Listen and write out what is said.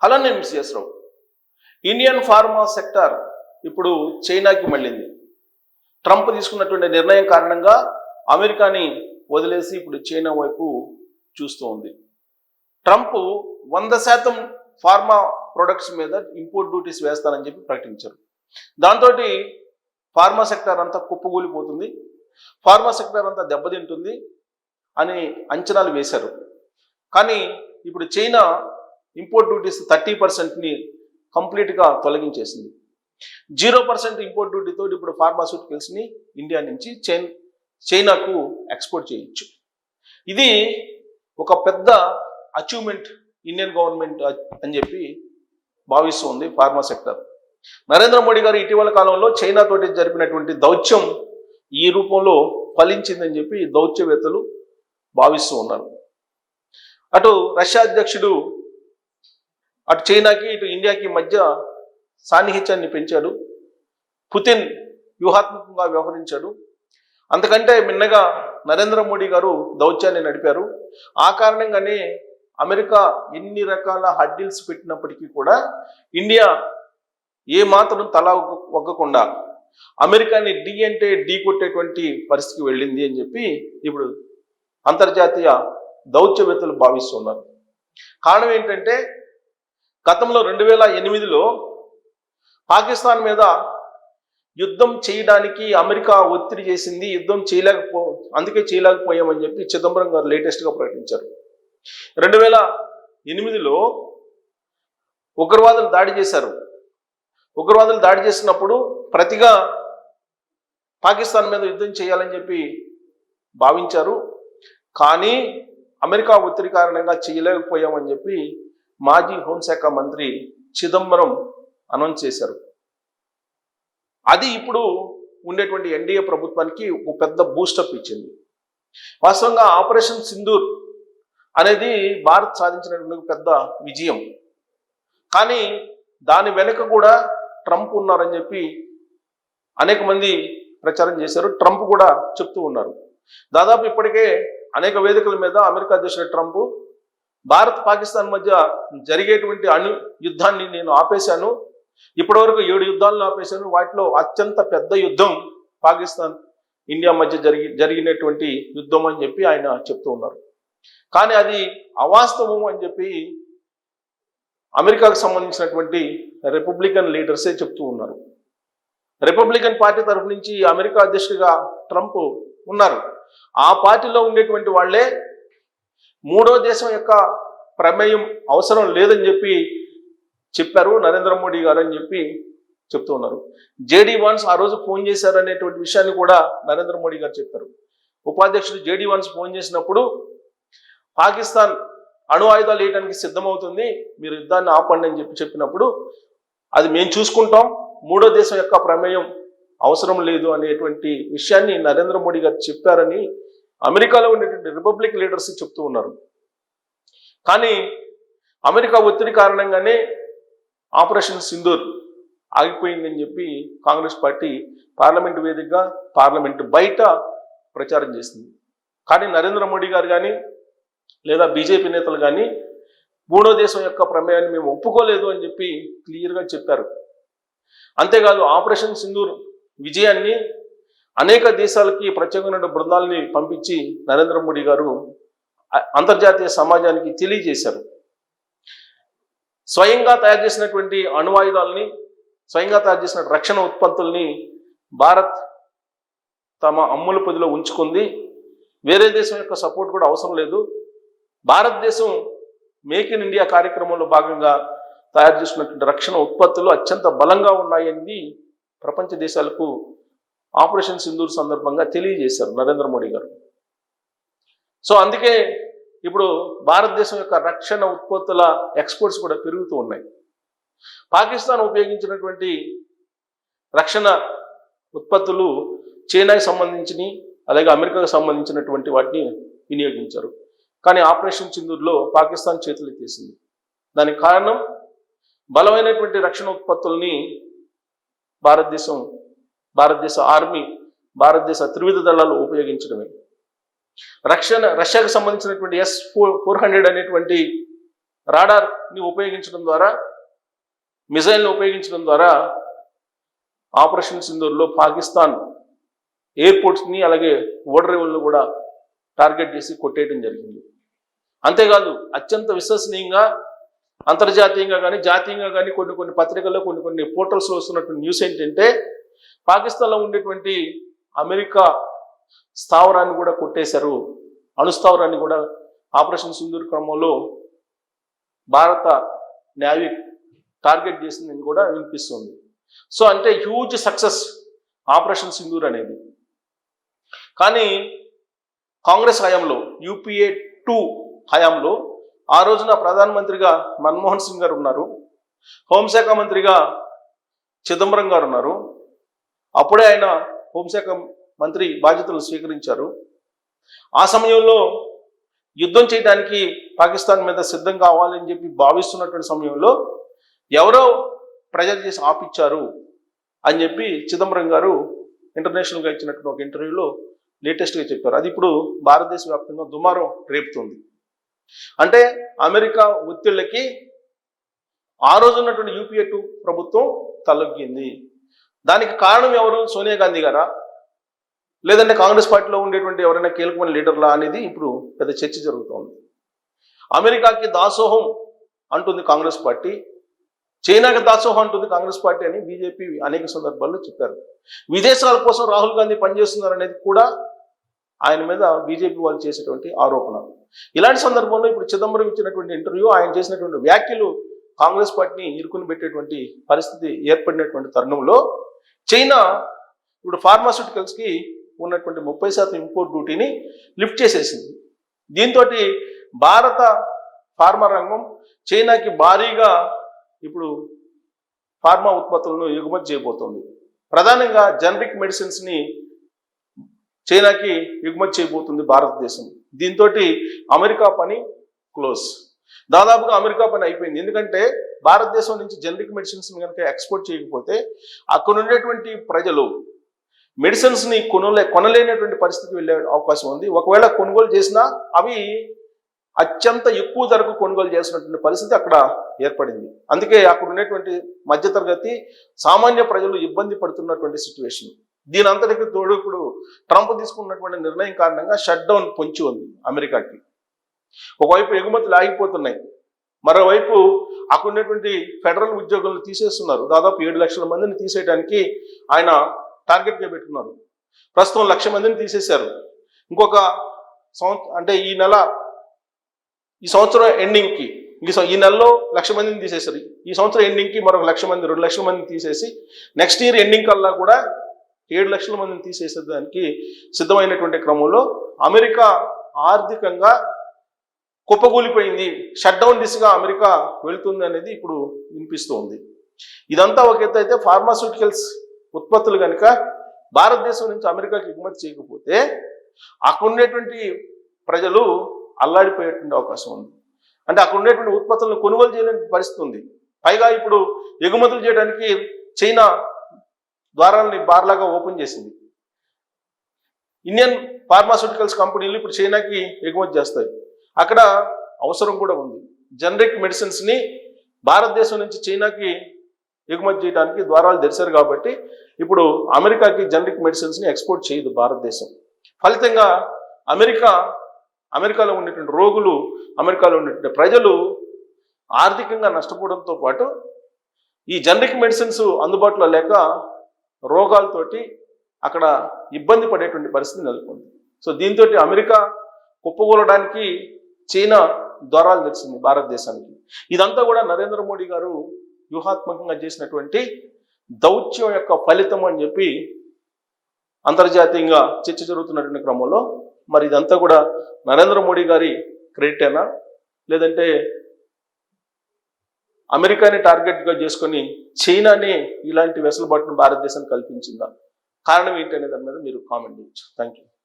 అలా నేను మిస్ రావు. Indian pharma sector ఇప్పుడు చైనాకి మళ్ళింది. ట్రంప్ తీసుకున్నటువంటి నిర్ణయం కారణంగా అమెరికాని వదిలేసి ఇప్పుడు చైనా వైపు చూస్తూ ఉంది. ట్రంప్ 100% ఫార్మా ప్రొడక్ట్స్ మీద ఇంపోర్ట్ డ్యూటీస్ వేస్తానని చెప్పి ప్రకటించారు. దాంతో ఫార్మా సెక్టార్ అంతా కుప్పగూలిపోతుంది, ఫార్మా సెక్టార్ అంతా దెబ్బతింటుంది అని అంచనాలు వేశారు. కానీ ఇప్పుడు చైనా ఇంపోర్ట్ డ్యూటీస్ 30%ని కంప్లీట్గా తొలగించేసింది. 0% ఇంపోర్ట్ డ్యూటీతో ఇప్పుడు ఫార్మాస్యూటికల్స్ని ఇండియా నుంచి చైనాకు ఎక్స్పోర్ట్ చేయొచ్చు. ఇది ఒక పెద్ద అచీవ్మెంట్ ఇండియన్ గవర్నమెంట్ అని చెప్పి భావిస్తుంది ఫార్మా సెక్టర్. నరేంద్ర మోడీ గారు ఇటీవల కాలంలో చైనా తోటి జరిపినటువంటి దౌత్యం ఈ రూపంలో ఫలించిందని చెప్పి దౌత్యవేత్తలు భావిస్తూ ఉన్నారు. అటు రష్యా అధ్యక్షుడు అటు చైనాకి ఇటు ఇండియాకి మధ్య సాన్నిహిత్యాన్ని పెంచాడు. పుతిన్ వ్యూహాత్మకంగా వ్యవహరించాడు. అంతకంటే మిన్నగా నరేంద్ర మోడీ గారు దౌత్యాన్ని నడిపారు. ఆ కారణంగానే అమెరికా ఎన్ని రకాల హడ్డిల్స్ పెట్టినప్పటికీ కూడా ఇండియా ఏ మాత్రం తల ఒగ్గకుండా అమెరికాని ఢీ అంటే ఢీ కొట్టేటువంటి పరిస్థితికి వెళ్ళింది అని చెప్పి ఇప్పుడు అంతర్జాతీయ దౌత్యవేత్తలు భావిస్తున్నారు. కారణం ఏంటంటే గతంలో 2008లో పాకిస్తాన్ మీద యుద్ధం చేయడానికి అమెరికా ఒత్తిడి చేసింది, యుద్ధం అందుకే చేయలేకపోయామని చెప్పి చిదంబరం గారు లేటెస్ట్గా ప్రకటించారు. 2008లో ఉగ్రవాదులు దాడి చేశారు. ఉగ్రవాదులు దాడి చేసినప్పుడు ప్రతిగా పాకిస్తాన్ మీద యుద్ధం చేయాలని చెప్పి భావించారు. కానీ అమెరికా ఒత్తిడి కారణంగా చేయలేకపోయామని చెప్పి మాజీ హోంశాఖ మంత్రి చిదంబరం అనౌన్స్ చేశారు. అది ఇప్పుడు ఉండేటువంటి ఎన్డీఏ ప్రభుత్వానికి ఒక పెద్ద బూస్టప్ ఇచ్చింది. వాస్తవంగా ఆపరేషన్ సింధూర్ అనేది భారత్ సాధించినటువంటి పెద్ద విజయం. కానీ దాని వెనుక కూడా ట్రంప్ ఉన్నారని చెప్పి అనేక మంది ప్రచారం చేశారు. ట్రంప్ కూడా చెప్తూ ఉన్నారు. దాదాపు ఇప్పటికే అనేక వేదికల మీద అమెరికా అధ్యక్షుడు ట్రంప్ భారత్ పాకిస్తాన్ మధ్య జరిగేటువంటి యుద్ధాన్ని నేను ఆపేశాను, ఇప్పటివరకు 7 యుద్ధాలను ఆపేశాను, వాటిలో అత్యంత పెద్ద యుద్ధం పాకిస్తాన్ ఇండియా మధ్య జరిగినటువంటి యుద్ధం అని చెప్పి ఆయన చెప్తూ ఉన్నారు. కానీ అది అవాస్తవం అని చెప్పి అమెరికాకు సంబంధించినటువంటి రిపబ్లికన్ లీడర్సే చెప్తూ ఉన్నారు. రిపబ్లికన్ పార్టీ తరఫు నుంచి అమెరికా అధ్యక్షుడిగా ట్రంప్ ఉన్నారు. ఆ పార్టీలో ఉండేటువంటి వాళ్ళే మూడో దేశం యొక్క ప్రమేయం అవసరం లేదని చెప్పి చెప్పారు నరేంద్ర మోడీ గారు అని చెప్పి చెప్తూ ఉన్నారు. జేడీ వాన్స్ ఆ రోజు ఫోన్ చేశారు అనేటువంటి విషయాన్ని కూడా నరేంద్ర మోడీ గారు చెప్పారు. ఉపాధ్యక్షుడు జేడీ వాన్స్ ఫోన్ చేసినప్పుడు పాకిస్తాన్ అణు ఆయుధాలు వేయడానికి సిద్ధమవుతుంది, మీరు యుద్ధాన్ని ఆపండి అని చెప్పినప్పుడు అది మేము చూసుకుంటాం, మూడో దేశం యొక్క ప్రమేయం అవసరం లేదు అనేటువంటి విషయాన్ని నరేంద్ర మోడీ గారు చెప్పారని అమెరికాలో ఉండేటువంటి రిపబ్లిక్ లీడర్స్ చెప్తూ ఉన్నారు. కానీ అమెరికా ఒత్తిడి కారణంగానే ఆపరేషన్ సింధూర్ ఆగిపోయిందని చెప్పి కాంగ్రెస్ పార్టీ పార్లమెంటు వేదికగా పార్లమెంటు బయట ప్రచారం చేసింది. కానీ నరేంద్ర మోడీ గారు కానీ లేదా బీజేపీ నేతలు కానీ మూడో దేశం యొక్క ప్రమేయాన్ని మేము ఒప్పుకోలేదు అని చెప్పి క్లియర్గా చెప్పారు. అంతేకాదు ఆపరేషన్ సింధూర్ విజయాన్ని అనేక దేశాలకి ప్రత్యేకమైన బృందాలని పంపించి నరేంద్ర మోడీ గారు అంతర్జాతీయ సమాజానికి తెలియజేశారు. స్వయంగా తయారు చేసినటువంటి అణువాయుధాలని, స్వయంగా తయారు చేసిన రక్షణ ఉత్పత్తుల్ని భారత్ తమ అమ్ముల పొదిలో ఉంచుకుంది, వేరే దేశం యొక్క సపోర్ట్ కూడా అవసరం లేదు, భారతదేశం మేక్ ఇన్ ఇండియా కార్యక్రమంలో భాగంగా తయారు చేసినటువంటి రక్షణ ఉత్పత్తులు అత్యంత బలంగా ఉన్నాయని ప్రపంచ దేశాలకు ఆపరేషన్ సింధూర్ సందర్భంగా తెలియజేశారు నరేంద్ర మోడీ గారు. సో అందుకే ఇప్పుడు భారతదేశం యొక్క రక్షణ ఉత్పత్తుల ఎక్స్పోర్ట్స్ కూడా పెరుగుతూ ఉన్నాయి. పాకిస్తాన్ ఉపయోగించినటువంటి రక్షణ ఉత్పత్తులు చైనాకి సంబంధించినవి, అలాగే అమెరికాకు సంబంధించినటువంటి వాటిని వినియోగించారు. కానీ ఆపరేషన్ సింధూర్లో పాకిస్తాన్ చేతులు ఎత్తేసింది. దానికి కారణం బలమైనటువంటి రక్షణ ఉత్పత్తుల్ని భారతదేశ ఆర్మీ, భారతదేశ త్రివిధ దళాలు ఉపయోగించడమే. రష్యాకు సంబంధించినటువంటి S-400 అనేటువంటి రాడార్ని ఉపయోగించడం ద్వారా, మిసైల్ని ఉపయోగించడం ద్వారా ఆపరేషన్ సింధూర్లో పాకిస్తాన్ ఎయిర్పోర్ట్స్ని అలాగే ఓడరేవులను కూడా టార్గెట్ చేసి కొట్టేయడం జరిగింది. అంతేకాదు అత్యంత విశ్వసనీయంగా అంతర్జాతీయంగా కానీ జాతీయంగా కానీ కొన్ని పత్రికల్లో కొన్ని పోర్టల్స్లో వస్తున్నటువంటి న్యూస్ ఏంటంటే పాకిస్తాన్లో ఉండేటువంటి అమెరికా స్థావరాన్ని కూడా కొట్టేశారు, అణుస్థావరాన్ని కూడా ఆపరేషన్ సింధూర్ క్రమంలో భారత నేవీ టార్గెట్ చేసిందని కూడా వినిపిస్తుంది. సో అంటే హ్యూజ్ సక్సెస్ ఆపరేషన్ సింధూర్ అనేది. కానీ కాంగ్రెస్ హయాంలో యూపీఏ 2 హయాంలో ఆ రోజున ప్రధానమంత్రిగా మన్మోహన్ సింగ్ గారు ఉన్నారు, హోంశాఖ మంత్రిగా చిదంబరం గారు ఉన్నారు. అప్పుడే ఆయన హోంశాఖ మంత్రి బాధ్యతలు స్వీకరించారు. ఆ సమయంలో యుద్ధం చేయడానికి పాకిస్తాన్ మీద సిద్ధం కావాలని చెప్పి భావిస్తున్నటువంటి సమయంలో ఎవరో ప్రెజర్ చేసి ఆపిచ్చారు అని చెప్పి చిదంబరం గారు ఇంటర్నేషనల్గా ఇచ్చినటువంటి ఒక ఇంటర్వ్యూలో లేటెస్ట్గా చెప్పారు. అది ఇప్పుడు భారతదేశ వ్యాప్తంగా దుమారం రేపుతుంది. అంటే అమెరికా ఒత్తిళ్లకి ఆ రోజు ఉన్నటువంటి యూపీఏ 2 ప్రభుత్వం తలొగ్గింది. దానికి కారణం ఎవరు? సోనియా గాంధీ గారా, లేదంటే కాంగ్రెస్ పార్టీలో ఉండేటువంటి ఎవరైనా కీలకమైన లీడర్లా అనేది ఇప్పుడు పెద్ద చర్చ జరుగుతోంది. అమెరికాకి దాసోహం అంటుంది కాంగ్రెస్ పార్టీ, చైనాకి దాసోహం అంటుంది కాంగ్రెస్ పార్టీ అని బీజేపీ అనేక సందర్భాల్లో చెప్పారు. విదేశాల కోసం రాహుల్ గాంధీ పనిచేస్తున్నారు అనేది కూడా ఆయన మీద బీజేపీ వాళ్ళు చేసేటువంటి ఆరోపణ. ఇలాంటి సందర్భంలో ఇప్పుడు చిదంబరం ఇచ్చినటువంటి ఇంటర్వ్యూ, ఆయన చేసినటువంటి వ్యాఖ్యలు కాంగ్రెస్ పార్టీని ఇరుకుని పెట్టేటువంటి పరిస్థితి ఏర్పడినటువంటి తరుణంలో చైనా ఇప్పుడు ఫార్మాస్యూటికల్స్కి ఉన్నటువంటి 30% ఇంపోర్ట్ డ్యూటీని లిఫ్ట్ చేసేసింది. దీంతో భారత ఫార్మా రంగం చైనాకి భారీగా ఇప్పుడు ఫార్మా ఉత్పత్తులను ఎగుమతి చేయబోతోంది. ప్రధానంగా జనరిక్ మెడిసిన్స్ని చైనాకి ఎగుమతి చేయబోతుంది భారతదేశం. దీంతో అమెరికా పని క్లోజ్, దాదాపుగా అమెరికా పని అయిపోయింది. ఎందుకంటే భారతదేశం నుంచి జనరిక్ మెడిసిన్స్ కనుక ఎక్స్పోర్ట్ చేయకపోతే అక్కడ ఉండేటువంటి ప్రజలు మెడిసిన్స్ని కొనలేనటువంటి పరిస్థితి వెళ్ళే అవకాశం ఉంది. ఒకవేళ కొనుగోలు చేసినా అవి అత్యంత ఎక్కువ ధరకు కొనుగోలు చేసినటువంటి పరిస్థితి అక్కడ ఏర్పడింది. అందుకే అక్కడ ఉండేటువంటి మధ్యతరగతి సామాన్య ప్రజలు ఇబ్బంది పడుతున్నటువంటి సిచ్యువేషన్. దీని అంతటికి తోడు ఇప్పుడు ట్రంప్ తీసుకున్నటువంటి నిర్ణయం కారణంగా షట్ డౌన్ పొంచి ఉంది అమెరికాకి. ఒకవైపు ఎగుమతులు ఆగిపోతున్నాయి, మరోవైపు అక్కడ ఉన్నటువంటి ఫెడరల్ ఉద్యోగులను తీసేస్తున్నారు. దాదాపు 7 లక్షల మందిని తీసేయడానికి ఆయన టార్గెట్గా పెట్టుకున్నారు. ప్రస్తుతం 1 లక్ష మందిని తీసేశారు. ఇంకొక అంటే ఈ సంవత్సరం ఎండింగ్కి ఈ నెలలో 1 లక్ష మందిని తీసేశారు. ఈ సంవత్సరం ఎండింగ్కి మరొక 1 లక్ష మంది, 2 లక్షల మందిని తీసేసి నెక్స్ట్ ఇయర్ ఎండింగ్ కల్లా కూడా 7 లక్షల మందిని తీసేసేదానికి సిద్ధమైనటువంటి క్రమంలో అమెరికా ఆర్థికంగా కుప్పగూలిపోయింది, షట్ డౌన్ దిశగా అమెరికా వెళుతుంది అనేది ఇప్పుడు వినిపిస్తూ ఉంది. ఇదంతా ఒక ఎత్తు అయితే, ఫార్మాస్యూటికల్స్ ఉత్పత్తులు కనుక భారతదేశం నుంచి అమెరికాకి ఎగుమతి చేయకపోతే అక్కడ ఉండేటువంటి ప్రజలు అల్లాడిపోయేటువంటి అవకాశం ఉంది. అంటే అక్కడ ఉండేటువంటి ఉత్పత్తులను కొనుగోలు చేయలేని పరిస్థితి ఉంది. పైగా ఇప్పుడు ఎగుమతులు చేయడానికి చైనా ద్వారాలని బార్లాగా ఓపెన్ చేసింది. ఇండియన్ ఫార్మాస్యూటికల్స్ కంపెనీలు ఇప్పుడు చైనాకి ఎగుమతి చేస్తాయి. అక్కడ అవసరం కూడా ఉంది. జనరిక్ మెడిసిన్స్ని భారతదేశం నుంచి చైనాకి ఎగుమతి చేయడానికి ద్వారాలు తెరిచారు కాబట్టి ఇప్పుడు అమెరికాకి జనరిక్ మెడిసిన్స్ని ఎక్స్పోర్ట్ చేయదు భారతదేశం. ఫలితంగా అమెరికాలో ఉండేటువంటి రోగులు, అమెరికాలో ఉండేటువంటి ప్రజలు ఆర్థికంగా నష్టపోవడంతో పాటు ఈ జనరిక్ మెడిసిన్స్ అందుబాటులో లేక రోగాలతోటి అక్కడ ఇబ్బంది పడేటువంటి పరిస్థితి నెలకొంది. సో దీంతో అమెరికా కుప్పగూలడానికి చైనా ద్వారాలు తెరిచింది భారతదేశానికి. ఇదంతా కూడా నరేంద్ర మోడీ గారు వ్యూహాత్మకంగా చేసినటువంటి దౌత్యం యొక్క ఫలితం అని చెప్పి అంతర్జాతీయంగా చర్చ జరుగుతున్నటువంటి క్రమంలో మరి ఇదంతా కూడా నరేంద్ర మోడీ గారి క్రెడిటేనా, లేదంటే అమెరికాని టార్గెట్గా చేసుకొని చైనానే ఇలాంటి వెసులుబాటును భారతదేశానికి కల్పించిందా? కారణం ఏంటి అనే దాని మీద మీరు కామెంట్ చేయొచ్చు. Thank you.